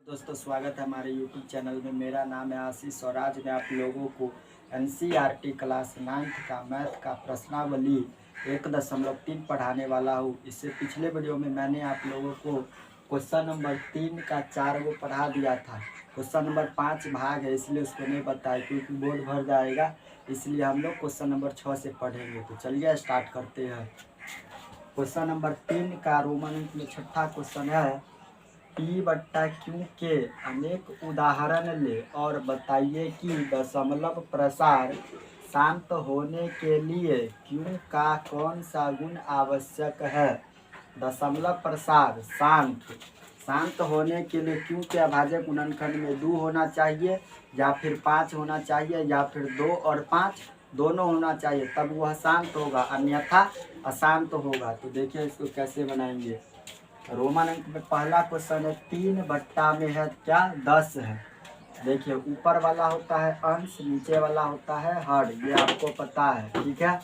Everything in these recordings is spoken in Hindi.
दोस्तों स्वागत है हमारे YouTube चैनल में। मेरा नाम है आशीष और आज मैं आप लोगों को NCERT क्लास 9th का मैथ का प्रश्नावली 1.3 पढ़ाने वाला हूँ। इससे पिछले वीडियो में मैंने आप लोगों को क्वेश्चन नंबर 3 का 4 को पढ़ा दिया था। क्वेश्चन नंबर 5 भाग है इसलिए उसको नहीं बताया क्योंकि बोर्ड भर जाएगा, इसलिए हम लोग क्वेश्चन नंबर 6 से पढ़ेंगे। तो चलिए स्टार्ट करते हैं। क्वेश्चन नंबर 3 का रोमन अंक में छठा क्वेश्चन है, P/Q के अनेक उदाहरण ले और बताइए कि दशमलव प्रसार शांत होने के लिए Q का कौन सा गुण आवश्यक है। दशमलव प्रसार शांत होने के लिए Q के अभाज्य गुणनखंड में 2 होना चाहिए या फिर 5 होना चाहिए या फिर 2 और 5 दोनों होना चाहिए, तब वह शांत होगा, अन्यथा अशांत होगा। तो देखिए इसको कैसे बनाएंगे। रोमन अंक में पहला क्वेश्चन है 3 में है क्या 10 है। देखिए ऊपर वाला होता है अंश, नीचे वाला होता है हर, ये आपको पता है, ठीक है।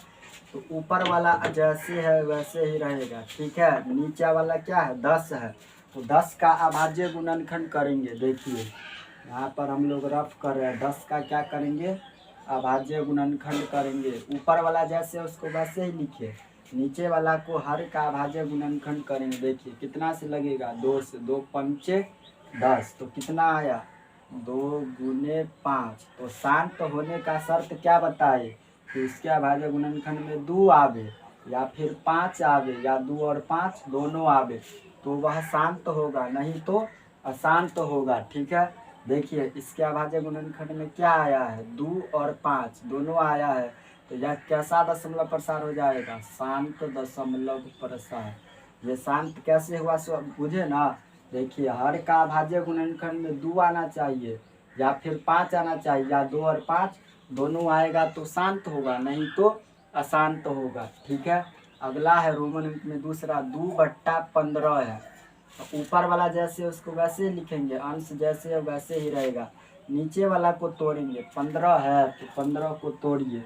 तो ऊपर वाला जैसे है वैसे ही रहेगा, ठीक है। नीचे वाला क्या है 10 है, तो 10 का अभाज्य गुणनखंड करेंगे। देखिए यहाँ पर हम लोग रफ कर रहे हैं, 10 का क्या करेंगे अभाज्य गुणनखंड करेंगे। ऊपर वाला जैसे उसको वैसे ही लिखे, नीचे वाला को हर का अभाज्य गुणनखंड करेंगे। देखिए कितना से लगेगा 2 से, 2 पंचे 10, तो कितना आया 2 गुने 5। तो शांत होने का शर्त क्या बताए कि इसके अभाज्य गुणनखंड में 2 आवे या फिर 5 आवे या 2 और 5 दोनों आवे, तो वह शांत होगा, नहीं तो अशांत होगा, ठीक है। देखिए इसके अभाज्य गुणनखंड में क्या आया है 2 और 5 दोनों आया है, तो यह कैसा दशमलव प्रसार हो जाएगा, शांत दशमलव प्रसार। ये शांत कैसे हुआ सो बुझे ना। देखिए हर का अभाज्य गुणनखंड में 2 आना चाहिए या फिर 5 आना चाहिए या 2 और 5 दोनों आएगा तो शांत होगा, नहीं तो अशांत होगा, ठीक है। अगला है रोमन अंक में दूसरा 2/15 है। तो ऊपर वाला जैसे उसको वैसे लिखेंगे, अंश जैसे है वैसे ही रहेगा। नीचे वाला को तोड़ेंगे, 15 है तो 15 को तोड़िए,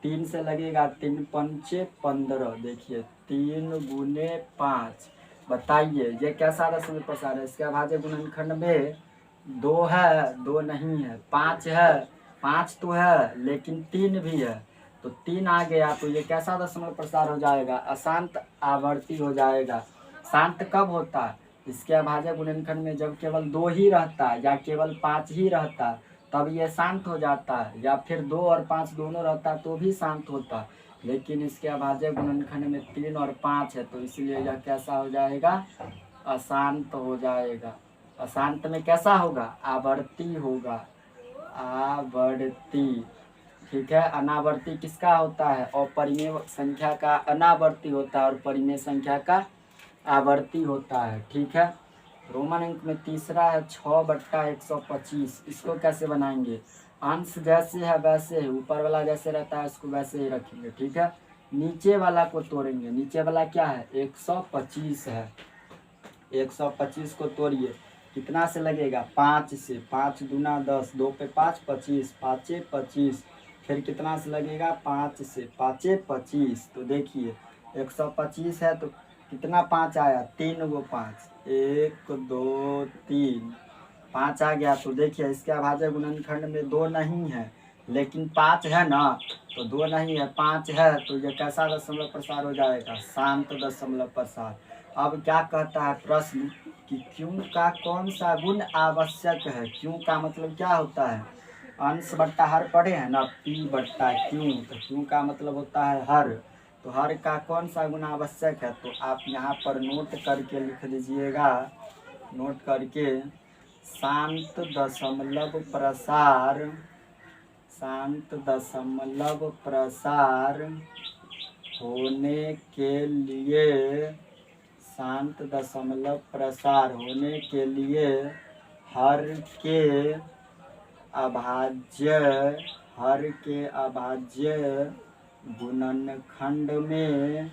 3 से लगेगा 3 पंचे 15। देखिए 3 गुने 5, बताइए ये कैसा दशमलव प्रसार है। इसके अभाज्य गुणनखंड में 2 है, 2 नहीं है, 5 है, 5 तो है लेकिन 3 भी है, तो 3 आ गया, तो ये कैसा दशमलव प्रसार हो जाएगा, अशांत आवर्ती हो जाएगा। शांत कब होता है, इसके अभाज्य गुणनखंड में जब केवल 2 ही रहता है या केवल 5 ही रहता है तब ये शांत हो जाता है, या फिर 2 और 5 दोनों रहता है तो भी शांत होता है। लेकिन इसके अभाज्य गुणनखंड में 3 और 5 है, तो इसलिए यह कैसा हो जाएगा, अशांत हो जाएगा। अशांत में कैसा होगा, आवर्ती होगा, आवर्ती, ठीक है। अनावर्ती किसका होता है, अपरिमेय संख्या का अनावर्ती होता है और परिमेय संख्या का आवर्ती होता है, ठीक है। रोमन अंक में तीसरा है 6/125। इसको कैसे बनाएंगे, अंश जैसे है वैसे ही, ऊपर वाला जैसे रहता है उसको वैसे ही रखेंगे, ठीक है। नीचे वाला को तोड़ेंगे, नीचे वाला क्या है 125 है, 125 को तोड़िए, कितना से लगेगा 5 से, 5 दूना 10, 2 पे 5 25, 5 25, फिर कितना से लगेगा 5 से, 5 25। तो देखिए 125 है तो कितना 5 आया, 3 गो 5, 1 2 3 5 आ गया। तो देखिए इसके अभाज्य गुणनखंड में 2 नहीं है लेकिन 5 है ना, तो 2 नहीं है 5 है, तो ये कैसा दशमलव प्रसार हो जाएगा, शांत दशमलव प्रसार। अब क्या कहता है प्रश्न कि Q का कौन सा गुण आवश्यक है। Q का मतलब क्या होता है, अंश बट्टा हर पढ़े हैं ना, P/Q, तो Q का मतलब होता है हर, तो हर का कौन सा गुण आवश्यक है। तो आप यहाँ पर नोट करके लिख लीजिएगा, नोट करके शांत दशमलव प्रसार, शांत दशमलव प्रसार होने के लिए, शांत दशमलव प्रसार होने के लिए हर के अभाज्य, हर के अभाज्य गुणनखंड में,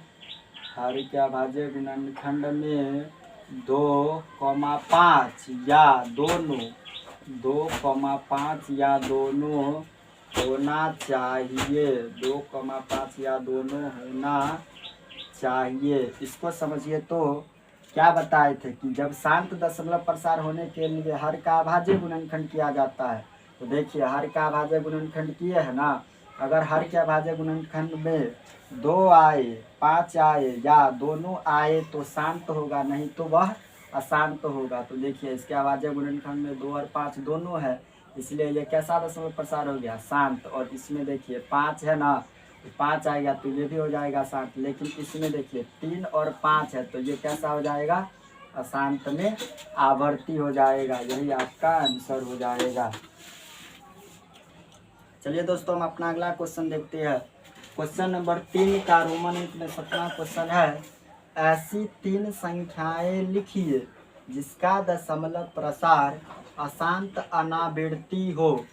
हर के अभाज्य गुणनखंड में 2,5 या दोनों, 2,5 या दोनों होना चाहिए, 2,5 या दोनों होना चाहिए। इसको समझिए तो क्या बताए थे कि जब शांत दशमलव प्रसार होने के लिए हर का अभाज्य गुणनखंड किया जाता है। तो देखिए हर का अभाज्य गुणनखंड किए है ना, अगर हर के अभाज्य गुणनखंड में 2 आए 5 आए या दोनों आए तो शांत होगा, नहीं तो वह अशांत होगा। तो देखिए इसके अभाज्य गुणनखंड में 2 और 5 दोनों है, इसलिए ये कैसा दशमलव प्रसार हो गया, शांत। और इसमें देखिए 5 है ना, तो 5 आएगा तो ये भी हो जाएगा शांत। लेकिन इसमें देखिए 3 और 5 है तो ये कैसा हो जाएगा, अशांत में आवर्ती हो जाएगा। यही आपका आंसर हो जाएगा। चलिए दोस्तों हम अपना अगला क्वेश्चन देखते हैं। क्वेश्चन नंबर 3 का रोमन अंक में 7वां क्वेश्चन है, ऐसी 3 संख्याएं लिखिए जिसका दशमलव प्रसार अशांत अनावृत्ति हो।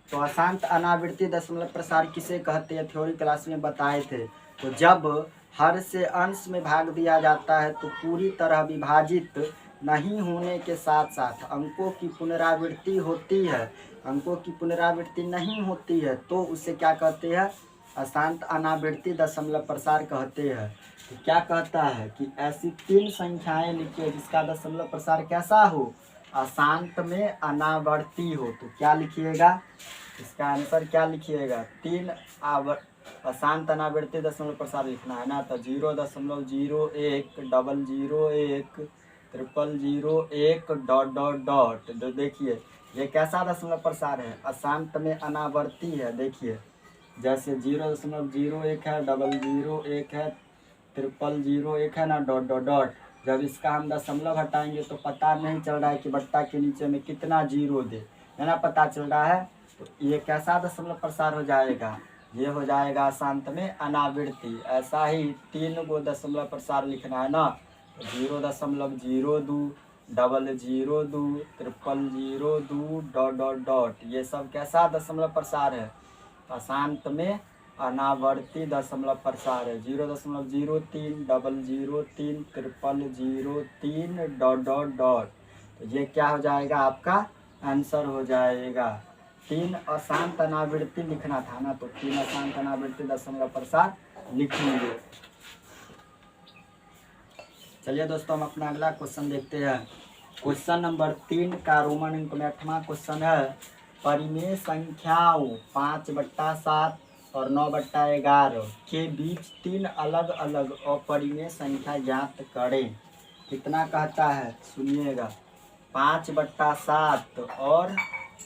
तो अशांत अनावृत्ति दशमलव प्रसार किसे कहते हैं, थ्योरी क्लास में बताए थे। तो जब हर से अंश में भाग दिया जाता है तो पूरी तरह विभाजित नहीं होने के साथ साथ अंकों की पुनरावृत्ति होती है, अंकों की पुनरावृत्ति नहीं होती है, तो उसे क्या कहते हैं, अशांत अनावृत्ति दशमलव प्रसार कहते हैं। तो क्या कहता है कि ऐसी 3 संख्याएं लिखिए जिसका दशमलव प्रसार कैसा हो, अशांत में अनावर्ती हो। तो क्या लिखिएगा, इसका आंसर क्या लिखिएगा, 3 अशांत अनावृत्ति दशमलव प्रसार लिखना है ना। तो 0.01 001 0001 डॉट डॉट डॉट। तो देखिए ये कैसा दशमलव प्रसार है, अशांत में अनावर्ती है। देखिए जैसे 0.01 है, 001 है, 0001 है ना, डॉट डॉट डॉट। जब इसका हम दशमलव हटाएंगे तो पता नहीं चल रहा है कि बट्टा के नीचे में कितना जीरो दे, है ना, पता चल रहा है। तो ये कैसा दशमलव प्रसार हो जाएगा, ये हो जाएगा अशांत में अनावृत्ति। ऐसा ही 3 गो दशमलव प्रसार लिखना है ना, 0.02 002 0002 डॉट डॉट डॉट। ये सब कैसा दशमलव प्रसार है, अशांत में अनावर्ती दशमलव प्रसार है। 0.03 003 0003 डॉट डॉट डॉट। तो ये क्या हो जाएगा, आपका आंसर हो जाएगा। 3 अशांत अनावृत्ति लिखना था ना, तो 3 अशांत अनावृत्ति दशमलव प्रसार लिख लीजिए। चलिए दोस्तों हम अपना अगला क्वेश्चन देखते हैं। क्वेश्चन नंबर 3 का रोमन अंक में 8वां क्वेश्चन है, परिमेय संख्याओं 5/7 और 9/11 के बीच 3 अलग अलग अपरिमेय संख्या ज्ञात करें। कितना कहता है, सुनिएगा, 5/7 और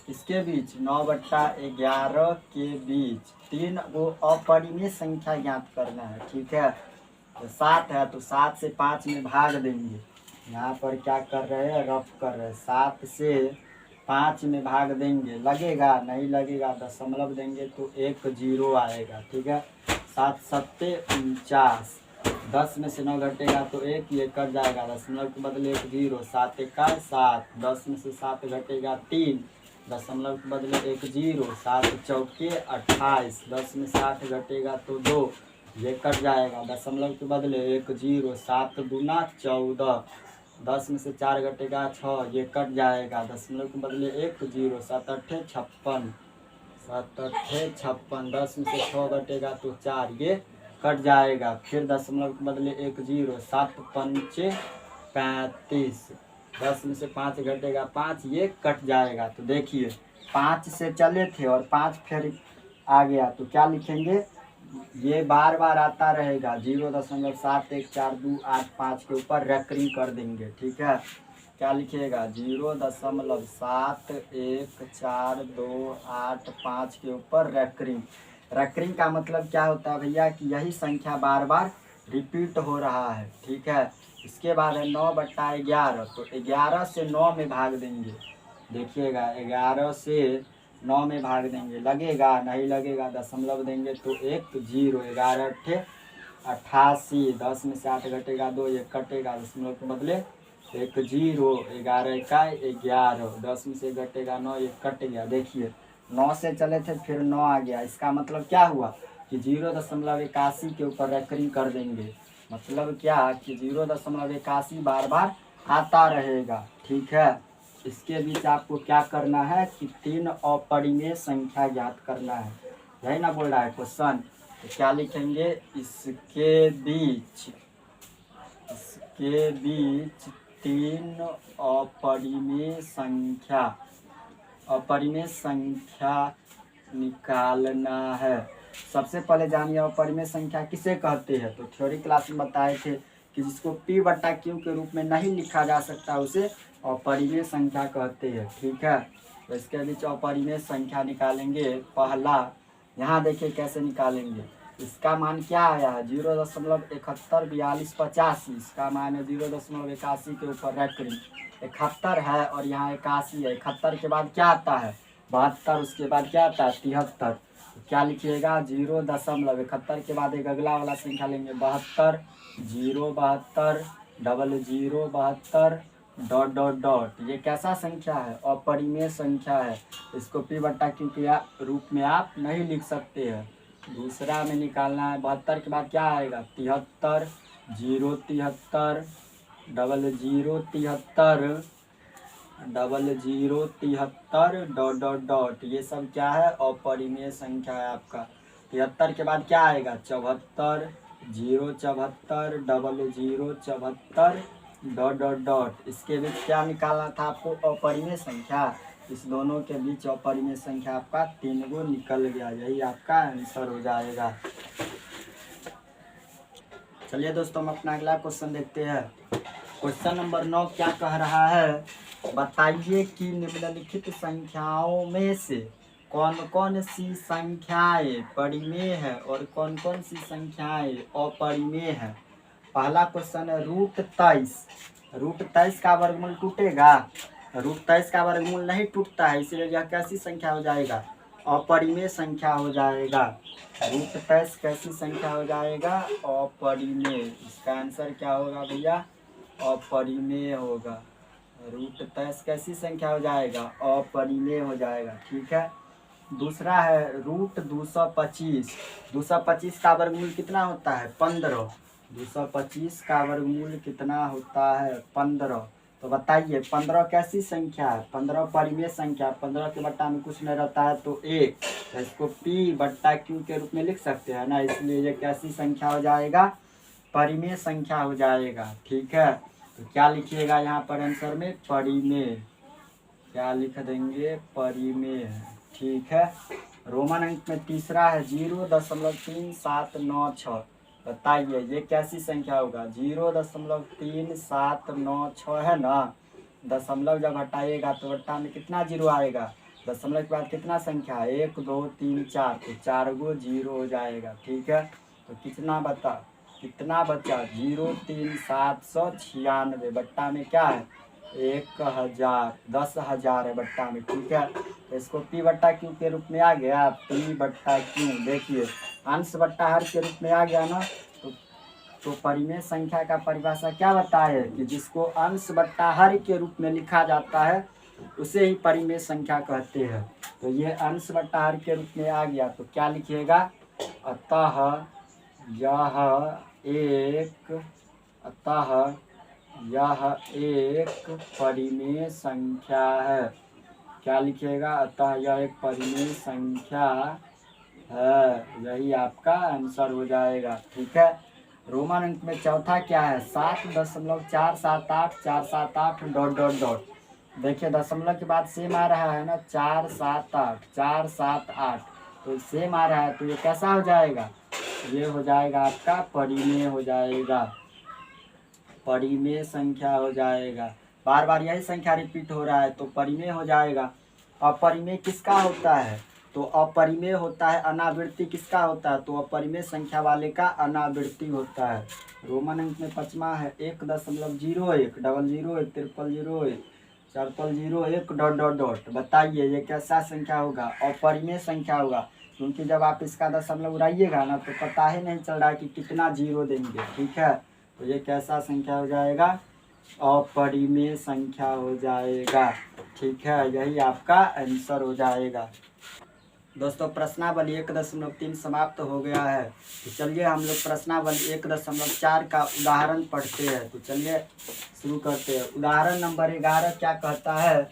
इसके बीच 9/11 के बीच 3 वो अपरिमेय संख्या ज्ञात करना है। ठीक है, तो 7 है तो 7 से 5 में भाग देंगे। यहाँ पर क्या कर रहे हैं, रफ कर रहे हैं। 7 से 5 में भाग देंगे, लगेगा नहीं लगेगा, दशमलव देंगे तो 1 0 आएगा। ठीक है, 7 7 49, 10 में से 9 घटेगा तो 1, ये कट जाएगा, दशमलव के बदले 1 0, 7 1 7, 10 में से 7 घटेगा 3, दशमलव के बदले 1 0, 7 चौके 28, 10 में से 8 घटेगा तो 2, ये कट जाएगा, दशमलव के बदले 1 0, 7 दूना 14, 10 में से 4 घटेगा 6, ये कट जाएगा, दशमलव के बदले 1 0, 7 8 56, 7 8 56, 10 में से 6 घटेगा तो 4, ये कट जाएगा। फिर दशमलव के बदले 1 0, 7 5 35, 10 में से 5 घटेगा 5, ये कट जाएगा। तो देखिए 5 से चले थे और 5 फिर आ गया तो क्या लिखेंगे, ये बार बार आता रहेगा, 0.714285 के ऊपर रेकरिंग कर देंगे। ठीक है, क्या लिखिएगा, 0.714285 के ऊपर रेकरिंग। रेकरिंग का मतलब क्या होता है भैया, कि यही संख्या बार बार रिपीट हो रहा है। ठीक है, इसके बाद है 9/11, तो 11 से 9 में भाग देंगे। देखिएगा 11 से 9 में भाग देंगे, लगेगा नहीं लगेगा, दशमलव देंगे तो 1 0, 11 8 88, 10 में से 8 घटेगा 2, ये कटेगा, दशमलव के बदले 1 0, 11 1 11, 10 में से घटेगा 9, ये कट गया। देखिए 9 से चले थे फिर 9 आ गया, इसका मतलब क्या हुआ कि 0.81 के ऊपर रेकरिंग कर देंगे। मतलब क्या कि 0.81 बार बार आता रहेगा। ठीक है, इसके बीच आपको क्या करना है कि 3 अपरिमेय संख्या ज्ञात करना है, यही ना बोल रहा है क्वेश्चन। तो क्या लिखेंगे, इसके के बीच 3 अपरिमेय संख्या निकालना है। सबसे पहले जानिए अपरिमेय संख्या किसे कहते हैं। तो थ्योरी क्लास में बताए थे कि जिसको p बटा q के रूप में नहीं लिखा जा सकता उसे अपरिमेय संख्या कहते हैं। ठीक है, तो इसके बीच अपरिमेय संख्या निकालेंगे। पहला यहाँ देखिए कैसे निकालेंगे। इसका मान क्या आया है 0.714285। इसका मान है 0.81 के ऊपर रख करें 71 है और यहाँ 81 है। 71 के बाद क्या आता है 72, उसके बाद क्या आता है 73। तो क्या लिखिएगा 0.71 के बाद एक अगला वाला संख्या लेंगे 72, 072, 0072 डॉट डॉट डॉट। ये कैसा संख्या है अपरिमेय संख्या है। इसको p बटा q के रूप में आप नहीं लिख सकते हैं। दूसरा में निकालना है 72 के बाद क्या आएगा 73, 073, 0073, 0073 डॉट डॉट डॉट। ये सब क्या है अपरिमेय संख्या है आपका। 73 के बाद क्या आएगा 74, 074, 0074 डॉट डॉट डॉट। इसके बीच क्या निकालना था आपको अपरिमेय संख्या। इस दोनों के बीच अपरिमेय संख्या आपका 3 गो निकल गया। यही आपका आंसर हो जाएगा। चलिए दोस्तों हम अपना अगला क्वेश्चन देखते हैं। क्वेश्चन नंबर 9 क्या कह रहा है, बताइए कि निम्नलिखित संख्याओं में से कौन कौन सी संख्याएं परिमेय है और कौन कौन सी संख्याएं अपरिमेय है। पहला क्वेश्चन है √23। √23 का वर्गमूल टूटेगा। √23 का वर्गमूल नहीं टूटता है, इसलिए यह कैसी संख्या हो जाएगा अपरिमेय संख्या हो जाएगा। √23 कैसी संख्या हो जाएगा अपरिमेय। इसका आंसर क्या होगा भैया अपरिमेय होगा। √23 कैसी संख्या हो जाएगा अपरिमेय हो जाएगा। ठीक है, दूसरा है √225। 225 का वर्गमूल कितना होता है 15। 225 का वर्गमूल कितना होता है 15। तो बताइए 15 कैसी संख्या है 15 परिमेय संख्या। 15 के बट्टा में कुछ नहीं रहता है तो 1, तो इसको p बट्टा q के रूप में लिख सकते हैं ना, इसलिए ये कैसी संख्या हो जाएगा परिमेय संख्या हो जाएगा। ठीक है, तो क्या लिखिएगा यहाँ पर आंसर में परिमेय, क्या लिख देंगे परिमेय। ठीक है, रोमन अंक में तीसरा है 0.3796। बताइए ये कैसी संख्या होगा 0.3796 है ना। दशमलव जब हटाइएगा तो बट्टा में कितना जीरो आएगा। दशमलव के बाद कितना संख्या है 1 2 3 4, तो 4 गो जीरो हो जाएगा। ठीक है, तो कितना बचा 03796 बट्टा में क्या है 1000, 10,000 है बट्टा में। ठीक है, तो इसको p बट्टा q के रूप में आ गया p बट्टा q। देखिए अंश बट्टा हर के रूप में आ गया ना, तो परिमेय संख्या का परिभाषा क्या बताए कि जिसको अंश बट्टा हर के रूप में लिखा जाता है उसे ही परिमेय संख्या कहते हैं। तो ये अंश बट्टा हर के रूप में आ गया, तो क्या लिखिएगा अतः यह एक परिमेय संख्या है। क्या लिखिएगा अतः यह एक परिमेय संख्या है। यही आपका आंसर हो जाएगा। ठीक है, रोमन अंक में चौथा क्या है 7.478 डॉट डॉट डॉट। देखिए दशमलव के बाद सेम आ रहा है ना 478, तो सेम आ रहा है, तो ये कैसा हो जाएगा ये हो जाएगा आपका परिमेय हो जाएगा, परिमेय संख्या हो जाएगा। बार बार यही संख्या रिपीट हो रहा है तो परिमेय हो जाएगा। अपरिमेय किसका होता है तो अपरिमेय होता है अनावृत्ति किसका होता है तो अपरिमेय संख्या वाले का अनावृत्ति होता है। रोमन अंक में पांचवा है 1.01 0001 डॉट डॉट डॉट। बताइए ये कैसा संख्या होगा अपरिमेय संख्या होगा, क्योंकि जब आप इसका दशमलव उड़ाइएगा ना तो पता ही नहीं चल रहा है कि कितना जीरो देंगे। ठीक है, तो ये कैसा संख्या हो जाएगा अपरिमेय संख्या हो जाएगा। ठीक है, यही आपका आंसर हो जाएगा। दोस्तों प्रश्नावली 1.3 समाप्त हो गया है, तो चलिए हम लोग प्रश्नावली 1.4 का उदाहरण पढ़ते हैं। तो चलिए शुरू करते हैं। उदाहरण नंबर 11 क्या कहता है,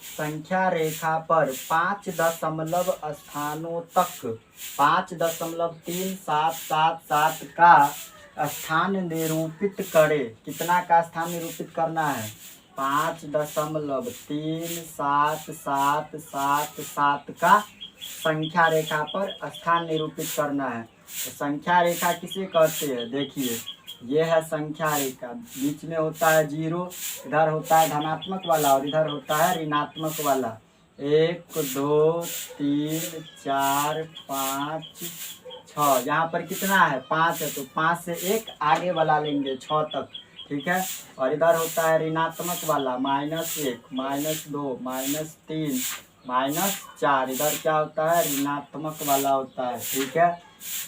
संख्या रेखा पर 5 दशमलव स्थानों तक 5.3777 का स्थान निरूपित करे। कितना का स्थान निरूपित करना है? 5.377777 का संख्या रेखा पर स्थान निरूपित करना है। तो संख्या रेखा किसे कहते हैं? देखिए, ये है संख्या रेखा, बीच में होता है 0, इधर होता है धनात्मक वाला और इधर होता है ऋणात्मक वाला। 1 2 3 4 5 6, यहाँ पर कितना है? 5 है, तो 5 से 1 आगे वाला लेंगे 6 तक, ठीक है। और इधर होता है ऋणात्मक वाला, -1 -2 -3 -4, इधर क्या होता है? ऋणात्मक वाला होता है, ठीक है।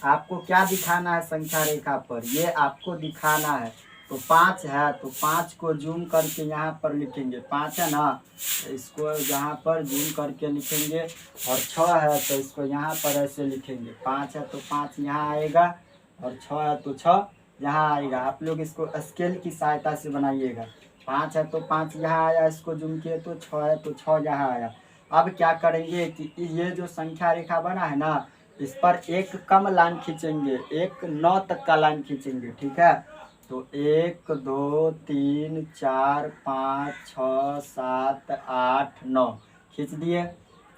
आपको क्या दिखाना है संख्या रेखा पर? ये आपको दिखाना है। तो 5 है, तो 5 को जूम करके यहाँ पर लिखेंगे, 5 है ना, तो इसको यहाँ पर जूम करके लिखेंगे। और 6 है तो इसको यहाँ पर ऐसे लिखेंगे। 5 है तो 5 यहाँ आएगा, और 6 है तो 6 यहाँ आएगा। आप लोग इसको स्केल की सहायता से बनाइएगा। 5 है तो 5 यहाँ आया, इसको जूम किए तो 6 है तो 6 यहाँ आया। अब क्या करेंगे कि ये जो संख्या रेखा बना है ना, इस पर एक कम लाइन खींचेंगे, एक 9 तक का लाइन खींचेंगे, ठीक है। तो 1 2 3 4 5 6 7 8 9 खींच दिए।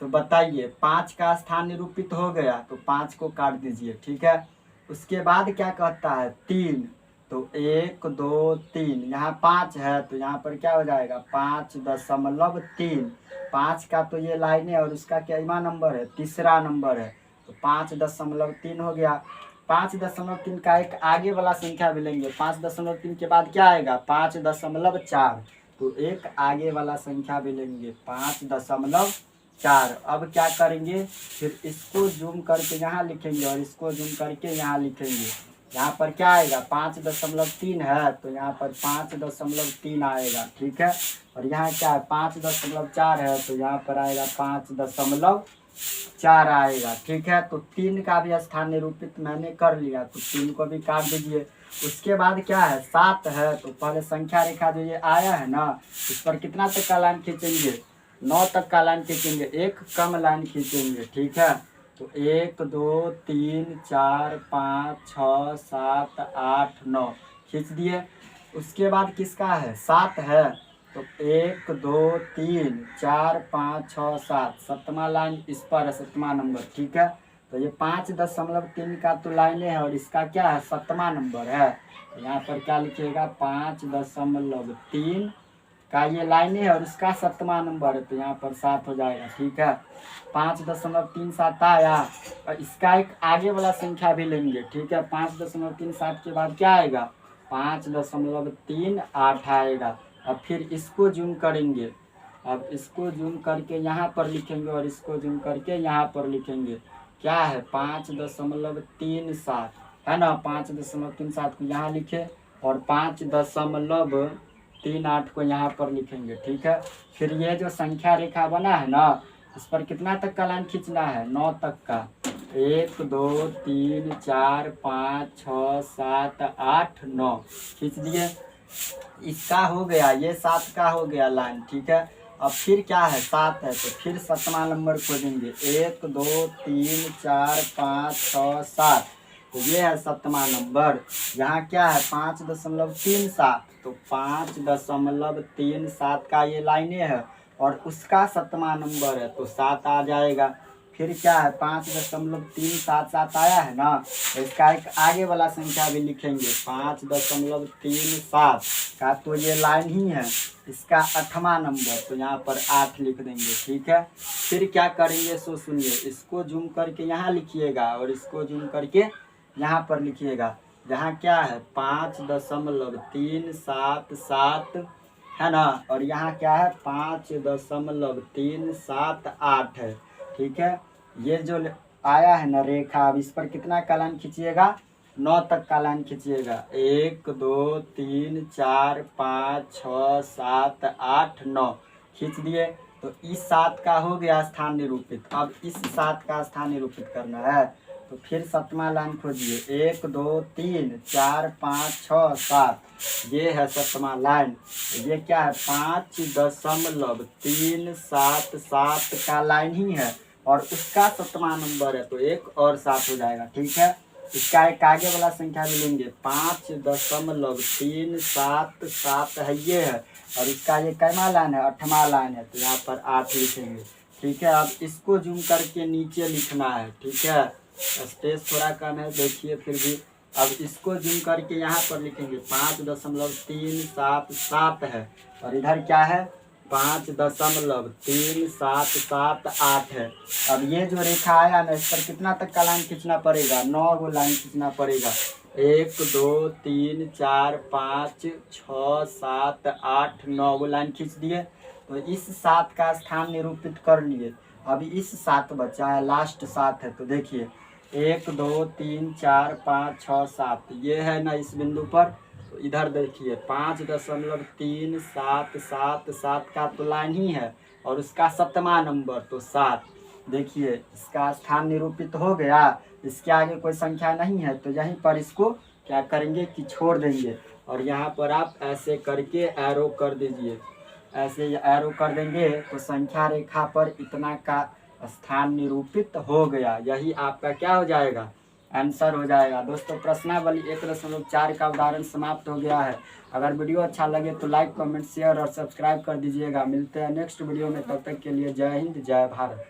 तो बताइए 5 का स्थान निरूपित हो गया, तो 5 को काट दीजिए, ठीक है। उसके बाद क्या कहता है? 3, तो 1 2 3, यहाँ 5 है तो यहाँ पर क्या हो जाएगा? 5.3। 5 का तो ये लाइन है और उसका क्या नंबर है? तीसरा नंबर है, तो 5.3 हो गया। 5.3 का एक आगे वाला संख्या भी लेंगे। 5.3 के बाद क्या आएगा? 5.4, तो एक आगे वाला संख्या भी लेंगे, 5.4। अब क्या करेंगे? फिर इसको जूम करके यहाँ लिखेंगे और इसको जूम करके यहाँ लिखेंगे। यहाँ पर क्या आएगा? 5.3 है, तो यहाँ पर 5.3 आएगा, ठीक है। और यहाँ क्या है? 5.4 है, तो यहाँ पर आएगा 5.4 आएगा, ठीक है। तो 3 का भी स्थान निरूपित मैंने कर लिया, तो 3 को भी काट दीजिए। उसके बाद क्या है? 7 है, तो पहले संख्या रेखा जो ये आया है ना, इस पर कितना तक का लाइन खींचेंगे? 9 तक का लाइन खींचेंगे, एक कम लाइन खींचेंगे, ठीक है। तो 1 2 3 4 5 6 7 8 9 खींच दिए। उसके बाद किसका है? 7 है, तो 1 2 3 4 5 6 7, 7वां लाइन इस पर है, 7वां नंबर, ठीक है। तो ये 5.3 का तो लाइन है और इसका क्या है? 7वां नंबर है। तो यहाँ पर क्या लिखिएगा? 5.3 का ये लाइन है और इसका 7वां नंबर है, तो यहाँ पर 7 हो जाएगा, ठीक है। 5.37 आया, और इसका एक आगे वाला संख्या भी लेंगे, ठीक है। 5.37 के बाद क्या आएगा? 5.38 आएगा। अब फिर इसको जूम करेंगे, अब इसको जूम करके यहाँ पर लिखेंगे और इसको जूम करके यहाँ पर लिखेंगे। क्या है? 5.37 है ना। 5.37 को यहाँ लिखे और 5.38 को यहाँ पर लिखेंगे, ठीक है। फिर ये जो संख्या रेखा बना है ना, इस पर कितना तक का लाइन खींचना है? 9 तक का। 1 2 3 4 5 6 7 8 9 खींच दिए। इसका हो गया, ये 7 का हो गया लाइन, ठीक है। अब फिर क्या है? 7 है, तो फिर 7वां नंबर खोजेंगे। 1 2 3 4 5 6 7, तो ये है 7वां नंबर। यहाँ क्या है? 5.37, तो 5.37 का ये लाइने है और उसका 7वां नंबर है, तो 7 आ जाएगा। फिर क्या है? 5.377 आया है ना, तो इसका एक आगे वाला संख्या भी लिखेंगे। 5.37 का तो ये लाइन ही है, इसका 8वां नंबर, तो यहाँ पर 8 लिख देंगे, ठीक है। फिर क्या करेंगे सो सुनिए, इसको जूम करके यहाँ लिखिएगा और इसको जूम करके यहाँ पर लिखिएगा। यहाँ क्या है? 5.377 है ना, और यहाँ क्या है? 5.378 है, ठीक है। ये जो आया है ना रेखा, अब इस पर कितना का लाइन खींचिएगा? 9 तक का लाइन खींचिएगा। 1 2 3 4 5 6 7 8 9 खींच दिए। तो इस 7 का हो गया स्थान निरूपित। अब इस 7 का स्थान निरूपित करना है, तो फिर 7वां लाइन खोजिए। 1 2 3 4 5 6 7, ये है 7वां लाइन। ये क्या है? 5.377 का लाइन ही है और उसका 7वां नंबर है, तो एक और 7 हो जाएगा, ठीक है। इसका एक आगे वाला संख्या भी लेंगे 5.377 है, ये है। और इसका ये कैमा लाइन है, 8वां लाइन है, तो यहाँ पर 8 लिखेंगे। ठीक है, अब इसको जूम करके नीचे लिखना है। ठीक है, स्पेस थोड़ा कम है, देखिए फिर भी। अब इसको जूम करके यहाँ पर लिखेंगे 5.377 है, और इधर क्या है 5.3778 है। अब ये जो रेखा आया ना, इस पर कितना तक का लाइन खींचना पड़ेगा, 9 गो लाइन खींचना पड़ेगा। 1 2 3 4 5 6 7 8 9 गो लाइन खींच दिए। तो इस 7 का स्थान निरूपित कर लिए। अभी इस 7 बचा है, लास्ट 7 है, तो देखिए 1 2 3 4 5 6 7 ये है ना इस बिंदु पर। तो इधर देखिए 5.3777 का तो लाइन ही है, और उसका 7वां नंबर तो 7। देखिए इसका स्थान निरूपित हो गया। इसके आगे कोई संख्या नहीं है, तो यहीं पर इसको क्या करेंगे कि छोड़ देंगे, और यहाँ पर आप ऐसे करके एरो कर दीजिए। ऐसे एरो कर देंगे तो संख्या रेखा पर इतना का स्थान निरूपित हो गया। यही आपका क्या हो जाएगा, आंसर हो जाएगा। दोस्तों प्रश्नावली 1.4 का उदाहरण समाप्त हो गया है। अगर वीडियो अच्छा लगे तो लाइक कमेंट शेयर और सब्सक्राइब कर दीजिएगा। मिलते हैं नेक्स्ट वीडियो में, तब तक के लिए जय हिंद जय भारत।